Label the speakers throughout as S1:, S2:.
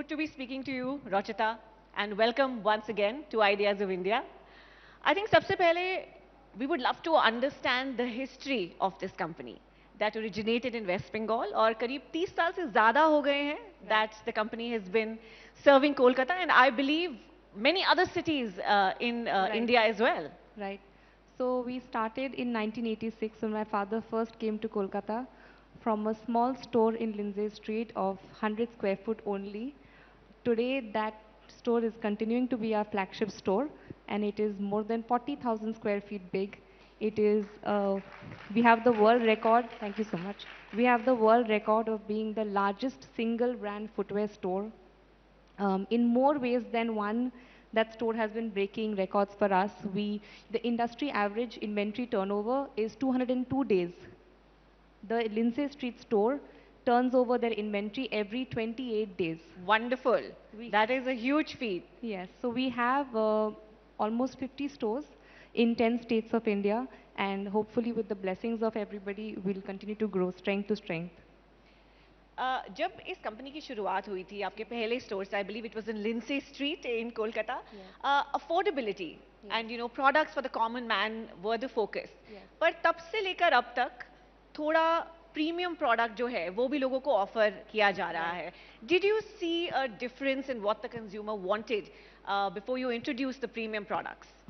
S1: good to be speaking to you, Rochita, and welcome once again to Ideas of India. I think सबसे पहले we would love to understand the history of this company that originated in West Bengal और करीब 30 साल से ज़्यादा हो गए हैं that the company has been serving Kolkata and I believe many other cities in
S2: Right.
S1: India as well.
S2: Right. So we started in 1986 when my father first came to Kolkata from a small store in Lindsay Street of 100 square foot only. Today that store is continuing to be our flagship store and it is more than 40,000 square feet big. It is, we have the world record, thank you so much. We have the world record of being the largest single brand footwear store in more ways than one. That store has been breaking records for us. The industry average inventory turnover is 202 days. The Lindsay Street store turns over their inventory every 28 days.
S1: Wonderful. That is a huge feat.
S2: Yes, so we have almost 50 stores in 10 states of India, and hopefully with the blessings of everybody, we'll continue to grow strength to strength.
S1: जब इस company की शुरुआत हुई थी आपके पहले store से I believe it was in Lindsay street in Kolkata affordability and you know products for the common man were the focus पर तब से लेकर अब तक थोड़ा प्रीमियम प्रोडक्ट जो है वो भी लोगों को ऑफर किया जा रहा है did you see a difference in what the consumer wanted before you introduce the premium products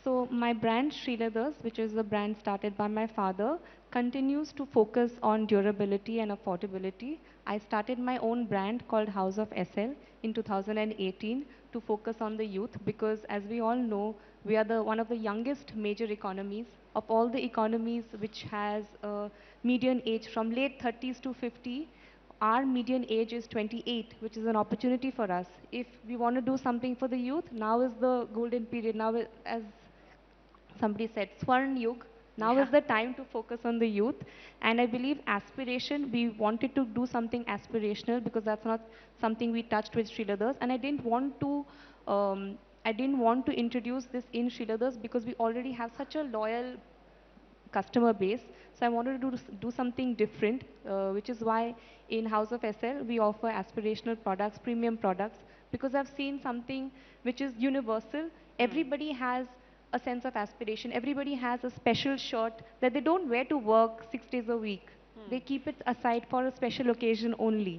S2: So my brand Sreeleathers, which is a brand started by my father, continues to focus on durability and affordability. I started my own brand called House of SL in 2018 to focus on the youth because as we all know, we are one of the youngest major economies of all the economies which has a median age from late 30s to 50. Our median age is 28, which is an opportunity for us. If we want to do something for the youth, now is the golden period. Now, as somebody said, Swarn Yug. Now is the time to focus on the youth. And I believe aspiration, we wanted to do something aspirational because that's not something we touched with Sreeleathers. And I didn't want to introduce this in Sreeleathers because we already have such a loyal customer base. So I wanted to do something different, which is why in House of SL, we offer aspirational products, premium products, because I've seen something which is universal. Everybody has a sense of aspiration. Everybody has a special shirt that they don't wear to work 6 days a week. They keep it aside for a special occasion only.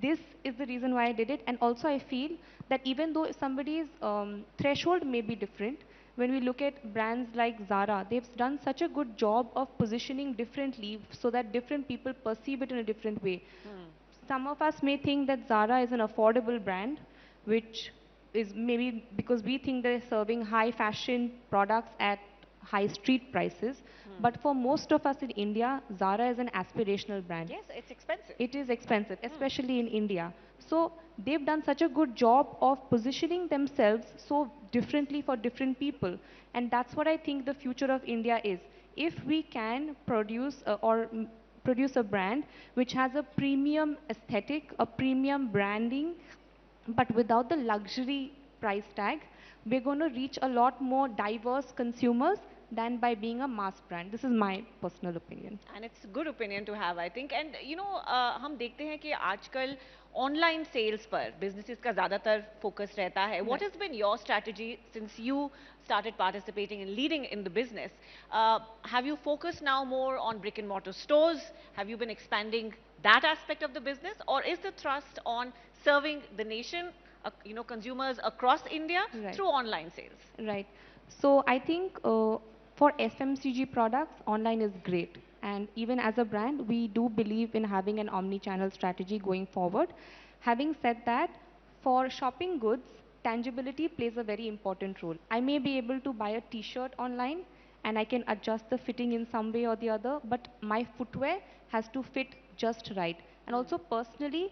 S2: This is the reason why I did it. And also I feel that even though somebody's threshold may be different, when we look at brands like Zara, they've done such a good job of positioning differently so that different people perceive it in a different way. Some of us may think that Zara is an affordable brand, which is maybe because we think they're serving high fashion products at high street prices. But for most of us in India, Zara is an aspirational brand.
S1: yes it's expensive
S2: It is expensive, especially in India. So they've done such a good job of positioning themselves so differently for different people. And that's what I think the future of India is. If we can produce produce a brand which has a premium aesthetic, a premium branding, but without the luxury price tag, we're going to reach a lot more diverse consumers than by being a mass brand. This is my personal opinion.
S1: and it's a good opinion to have I think and you know हम देखते हैं कि आजकल online sales पर businesses का ज़्यादातर focus रहता है what has been your strategy since you started participating and leading in the business have you focused now more on brick and mortar stores have you been expanding that aspect of the business or is the thrust on serving the nation you know consumers across India
S2: Right.
S1: through online sales
S2: Right. So I think for FMCG products, online is great. And even as a brand, we do believe in having an omni-channel strategy going forward. Having said that, for shopping goods, tangibility plays a very important role. I may be able to buy a t-shirt online and I can adjust the fitting in some way or the other, but my footwear has to fit just right. And also personally,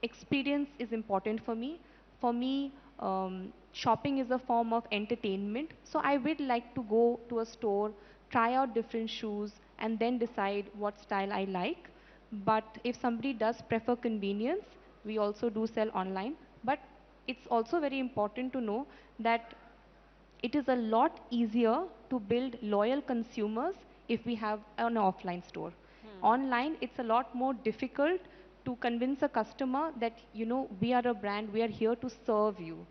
S2: experience is important for me. For me, shopping is a form of entertainment. So I would like to go to a store, try out different shoes, and then decide what style I like. But if somebody does prefer convenience, we also do sell online. But it's also very important to know that it is a lot easier to build loyal consumers if we have an offline store. Online, it's a lot more difficult to convince a customer that, we are a brand, we are here to serve you.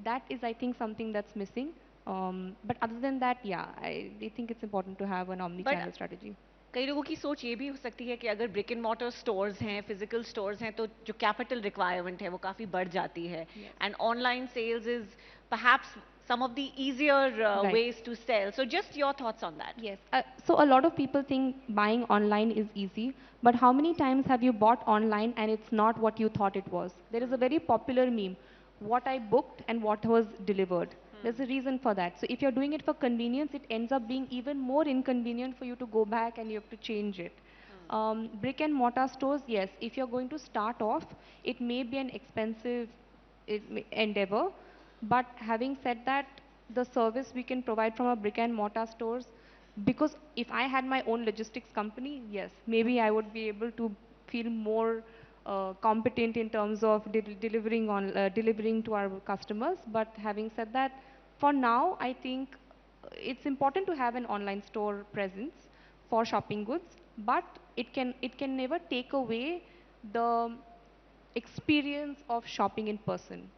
S2: That is, I think, something that's missing. But other than that, yeah, I think it's important to have an
S1: But
S2: omni-channel strategy.
S1: कई लोगों की सोच ये भी हो सकती है कि अगर ब्रिक एंड मॉर्टर स्टोर्स हैं, फिजिकल स्टोर्स हैं, तो जो कैपिटल रिक्वायरमेंट है वो काफ़ी बढ़ जाती है,
S2: Yes.
S1: And online sales is perhaps some of the easier
S2: Right.
S1: ways to sell. So just your thoughts on that.
S2: Yes. So a lot of people think buying online is easy, but how many times have you bought online and it's not what you thought it was? There is a very popular meme, what I booked and what was delivered. There's a reason for that. So if you're doing it for convenience, it ends up being even more inconvenient for you to go back and you have to change it. Brick and mortar stores, yes, if you're going to start off, it may be an expensive endeavor, but having said that, the service we can provide from our brick and mortar stores, because if I had my own logistics company, yes, maybe I would be able to feel more competent in terms of delivering to our customers. But having said that, for now, I think it's important to have an online store presence for shopping goods, but it can never take away the experience of shopping in person.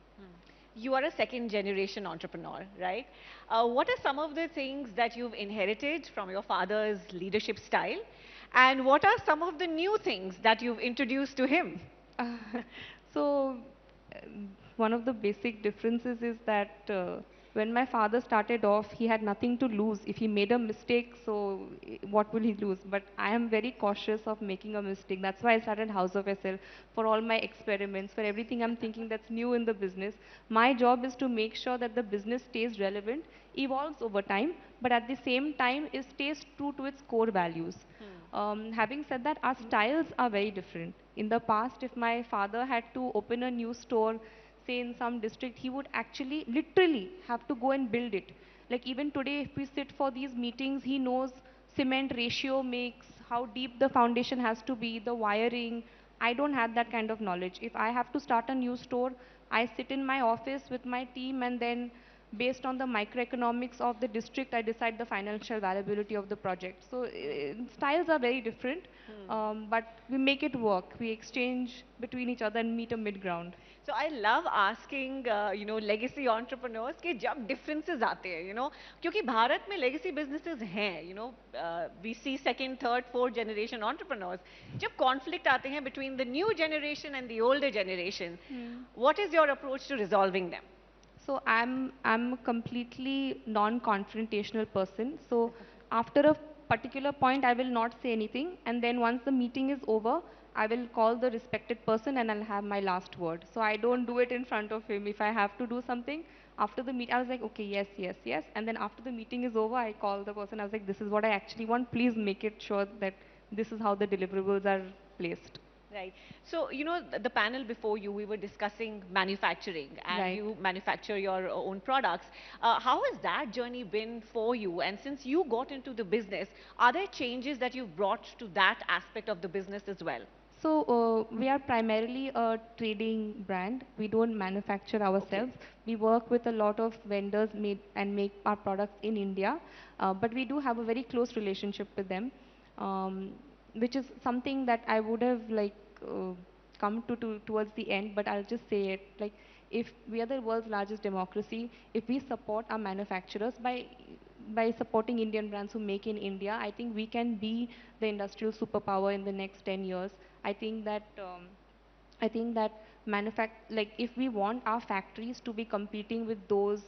S1: You are a second generation entrepreneur, right? What are some of the things that you've inherited from your father's leadership style? And what are some of the new things that you've introduced to him?
S2: So, one of the basic differences is that when my father started off, he had nothing to lose. If he made a mistake, so what will he lose? But I am very cautious of making a mistake. That's why I started House of SL for all my experiments, for everything I'm thinking that's new in the business. My job is to make sure that the business stays relevant, evolves over time, but at the same time, it stays true to its core values. Having said that, our styles are very different. In the past, if my father had to open a new store, say in some district, he would actually literally have to go and build it. Like even today, if we sit for these meetings, he knows cement ratio makes, how deep the foundation has to be, the wiring. I don't have that kind of knowledge. If I have to start a new store, I sit in my office with my team, and then based on the microeconomics of the district, I decide the financial viability of the project. So styles are very different, but we make it work. We exchange between each other and meet a mid ground.
S1: So I love asking, legacy entrepreneurs कि जब differences आते हैं, क्योंकि भारत में legacy businesses हैं, we see second, third, fourth generation entrepreneurs. जब conflict आते हैं between the new generation and the older generation, what is your approach to resolving them?
S2: So I'm a completely non-confrontational person. So after a particular point, I will not say anything, and then once the meeting is over, I will call the respected person and I'll have my last word. So I don't do it in front of him. If I have to do something after the meet, I was like, okay, yes, yes, yes, and then after the meeting is over, I call the person. I was like, this is what I actually want. Please make it sure that this is how the deliverables are placed.
S1: Right. So, the panel before you, we were discussing manufacturing, and
S2: Right.
S1: you manufacture your own products. How has that journey been for you? And since you got into the business, are there changes that you've brought to that aspect of the business as well?
S2: So we are primarily a trading brand. We don't manufacture
S1: Okay.
S2: ourselves. We work with a lot of vendors made and make our products in India, but we do have a very close relationship with them, um, which is something that I would have come to towards the end. But I'll just say it, like, if we are the world's largest democracy, if we support our manufacturers by supporting Indian brands who make in India, I think we can be the industrial superpower in the next 10 years. I think that like if we want our factories to be competing with those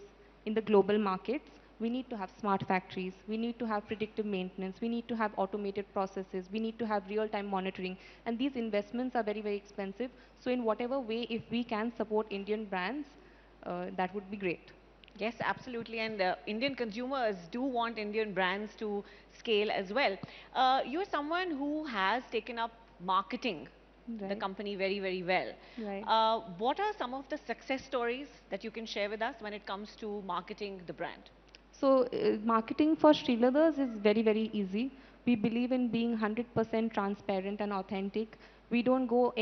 S2: in the global markets, we need to have smart factories. We need to have predictive maintenance. We need to have automated processes. We need to have real-time monitoring. And these investments are very, very expensive. So in whatever way, if we can support Indian brands, that would be great.
S1: Yes, absolutely. And Indian consumers do want Indian brands to scale as well. You're someone who has taken up marketing the
S2: Right.
S1: company very, very well.
S2: Right.
S1: What are some of the success stories that you can share with us when it comes to marketing the brand?
S2: So marketing for Sreeleathers is very, very easy. We believe in being 100% transparent and authentic. We don't go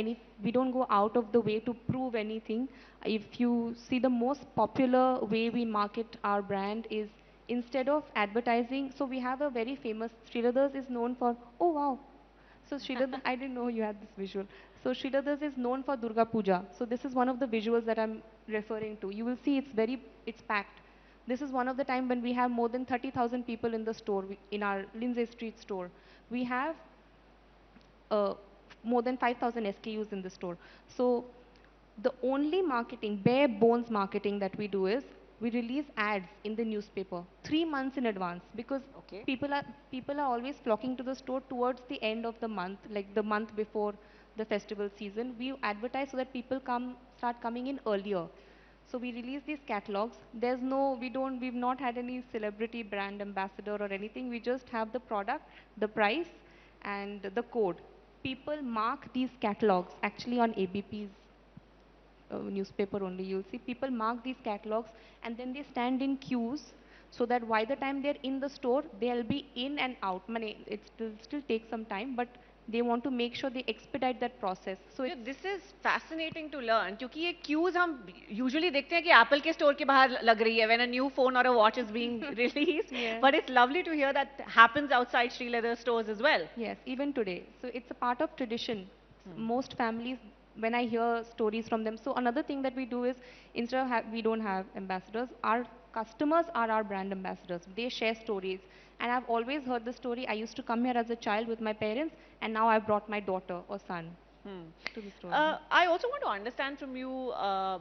S2: out of the way to prove anything. If you see, the most popular way we market our brand is, instead of advertising, so we have a very famous, Sreeleathers is known for, oh wow. So Sreelathers, I didn't know you had this visual. So Sreeleathers is known for Durga Puja. So this is one of the visuals that I'm referring to. You will see it's packed. This is one of the time when we have more than 30,000 people in the store, in our Lindsay Street store. We have uh, more than 5,000 SKUs in the store. So the only marketing, bare bones marketing that we do is we release ads in the newspaper 3 months in advance, because
S1: Okay.
S2: people are always flocking to the store towards the end of the month, like the month before the festival season. We advertise so that people start coming in earlier. So we release these catalogs. We've not had any celebrity brand ambassador or anything. We just have the product, the price, and the code. People mark these catalogs actually on ABP's newspaper only. You'll see people mark these catalogs and then they stand in queues so that by the time they're in the store, they'll be in and out. Money, it still takes some time, but they want to make sure they expedite that process. So
S1: So
S2: it's
S1: this is fascinating to learn क्योंकि ये cues हम usually देखते हैं कि Apple के store के बाहर लग रही है when a new phone or a watch is being released.
S2: Yeah.
S1: But it's lovely to hear that happens outside Sreeleather stores as well.
S2: Yes, even today. So it's a part of tradition. Most families, when I hear stories from them, so another thing that we do is instead of we don't have ambassadors, our customers are our brand ambassadors. They share stories. And I've always heard the story. I used to come here as a child with my parents, and now I've brought my daughter or son to the store.
S1: I also want to understand from you,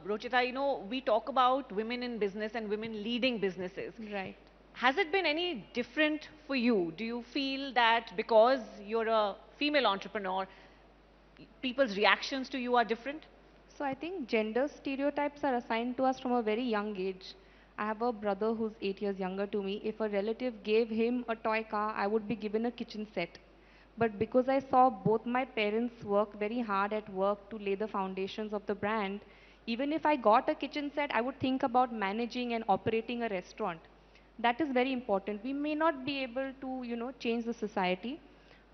S1: Rochita, you know, we talk about women in business and women leading businesses.
S2: Right.
S1: Has it been any different for you? Do you feel that because you're a female entrepreneur, people's reactions to you are different?
S2: So I think gender stereotypes are assigned to us from a very young age. I have a brother who's 8 years younger to me. If a relative gave him a toy car, I would be given a kitchen set. But because I saw both my parents work very hard at work to lay the foundations of the brand, even if I got a kitchen set, I would think about managing and operating a restaurant. That is very important. We may not be able to, change the society,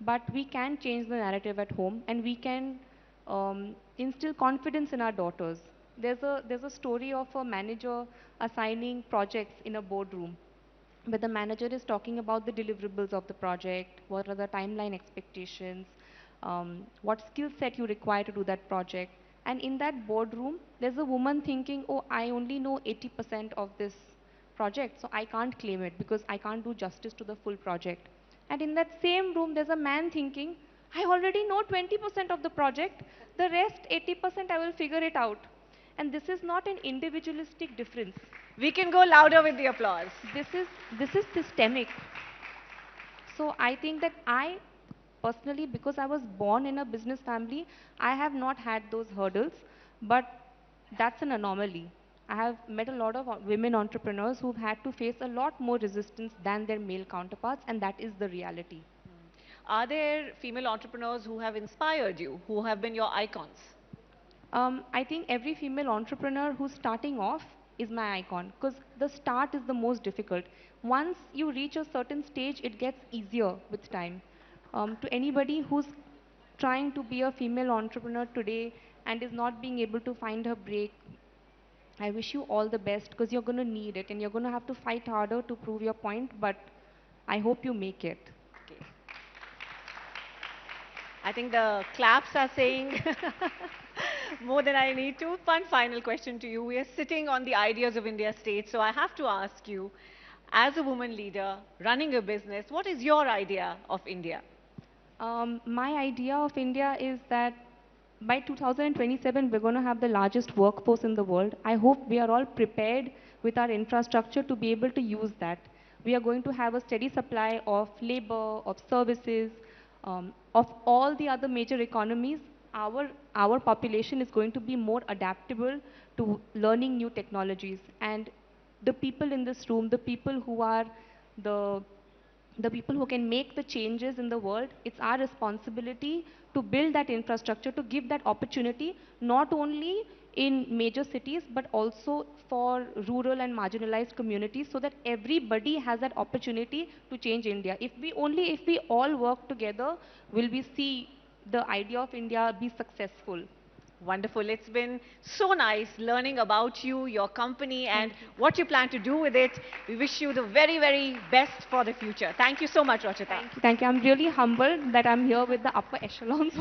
S2: but we can change the narrative at home, and we can instill confidence in our daughters. There's a story of a manager assigning projects in a boardroom, where the manager is talking about the deliverables of the project, what are the timeline expectations, what skill set you require to do that project. And in that boardroom, there's a woman thinking, oh, I only know 80% of this project, so I can't claim it because I can't do justice to the full project. And in that same room, there's a man thinking, I already know 20% of the project, the rest 80% I will figure it out. And this is not an individualistic difference.
S1: We can go louder with the applause.
S2: This is systemic. So I think that I personally, because I was born in a business family, I have not had those hurdles, but that's an anomaly. I have met a lot of women entrepreneurs who've had to face a lot more resistance than their male counterparts, and that is the reality.
S1: Are there female entrepreneurs who have inspired you, who have been your icons?
S2: I think every female entrepreneur who's starting off is my icon, because the start is the most difficult. Once you reach a certain stage, it gets easier with time. To anybody who's trying to be a female entrepreneur today and is not being able to find her break, I wish you all the best, because you're going to need it and you're going to have to fight harder to prove your point, but I hope you make it.
S1: Okay. I think the claps are saying more than I need to. One final question to you. We are sitting on the ideas of India stage, so I have to ask you, as a woman leader running a business, what is your idea of India?
S2: My idea of India is that by 2027, we're going to have the largest workforce in the world. I hope we are all prepared with our infrastructure to be able to use that. We are going to have a steady supply of labor, of services, of all the other major economies. Our population is going to be more adaptable to learning new technologies. And the people in this room, the people who are the the people who can make the changes in the world, it's our responsibility to build that infrastructure, to give that opportunity, not only in major cities, but also for rural and marginalized communities, so that everybody has that opportunity to change India. If we all work together, will we see the idea of India be successful.
S1: Wonderful. It's been so nice learning about you, your company, and
S2: Thank you.
S1: what you plan to do with it. We wish you the very, very best for the future. Thank you so much, Rochita.
S2: Thank you. Thank you. I'm really humbled that I'm here with the upper echelons.